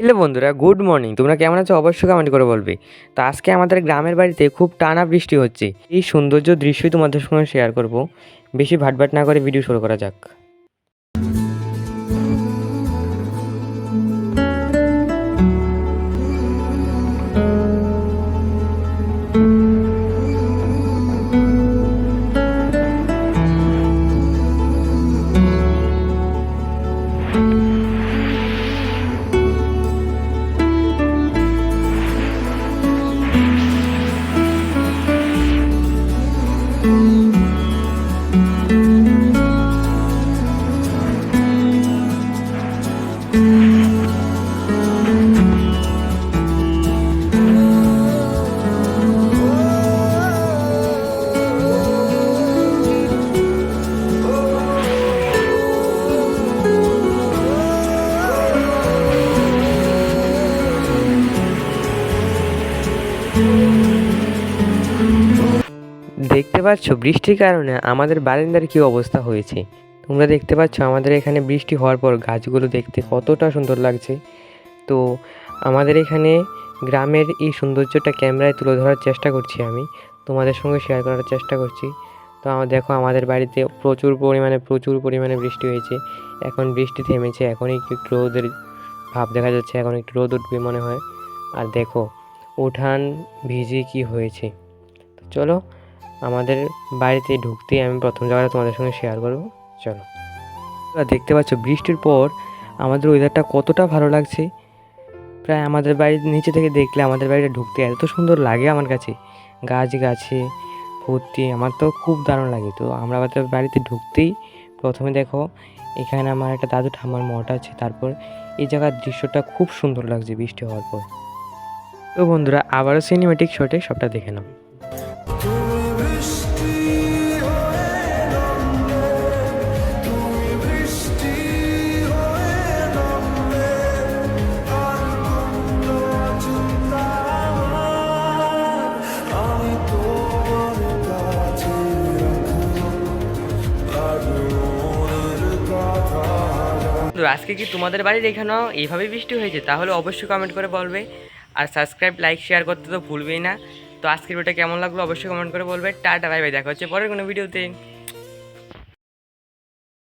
Hello বন্ধুরা, good morning. তোমরা কেমন আছো অবশ্যই কমেন্ট করে বলবে। তো আজকে আমাদের গ্রামের বাড়িতে খুব টানা বৃষ্টি হচ্ছে। এই সৌন্দর্য দৃশ্যই তোমাদের সঙ্গে শেয়ার করব। বেশি ভাটভাট না করে ভিডিও শুরু করা যাক। দেখতে পাচ্ছ বৃষ্টির কারণে আমাদের বারান্দার কী অবস্থা হয়েছে। তোমরা দেখতে পাচ্ছ আমাদের এখানে বৃষ্টি হওয়ার পর গাছগুলো দেখতে কতটা সুন্দর লাগছে। তো আমাদের এখানে গ্রামের এই সৌন্দর্যটা ক্যামেরায় তুলে ধরার চেষ্টা করছি, আমি তোমাদের সঙ্গে শেয়ার করার চেষ্টা করছি। তো দেখো আমাদের বাড়িতে প্রচুর পরিমাণে বৃষ্টি হয়েছে। এখন বৃষ্টি থেমেছে, এখন একটু একটু রোদের ভাব দেখা যাচ্ছে, এখন একটু রোদ উঠবে মনে হয়। আর দেখো উঠান ভিজে কি হয়েছে। তো চলো আমাদের বাড়িতে ঢুকতেই আমি প্রথম জায়গাটা তোমাদের সঙ্গে শেয়ার করবো। চলো, দেখতে পাচ্ছ বৃষ্টির পর আমাদের ওয়েদারটা কতটা ভালো লাগছে। প্রায় আমাদের বাড়ির নিচে থেকে দেখলে আমাদের বাড়িটা ঢুকতে এত সুন্দর লাগে আমার কাছে। গাছে ভর্তি, আমার তো খুব দারুণ লাগে। তো আমরা আমাদের বাড়িতে ঢুকতেই প্রথমে দেখো এখানে আমার একটা দাদু ঠাম্মার মঠ আছে। তারপর এই জায়গার দৃশ্যটা খুব সুন্দর লাগছে বৃষ্টি হওয়ার পর। তো বন্ধুরা আবারও সিনেমেটিক শটে সবটা দেখে নাও। তো আজকে কি তোমাদের বাড়ির এখানেও এইভাবেই বৃষ্টি হয়েছে? তাহলে অবশ্যই কমেন্ট করে বলবে। আর সাবস্ক্রাইব, লাইক, শেয়ার করতে তো ভুলবেই না। তো আজকের ভিডিওটা কেমন লাগলো অবশ্যই কমেন্ট করে বলবে। টাটা, বাই বাই, দেখা হচ্ছে পরের কোনো ভিডিওতে।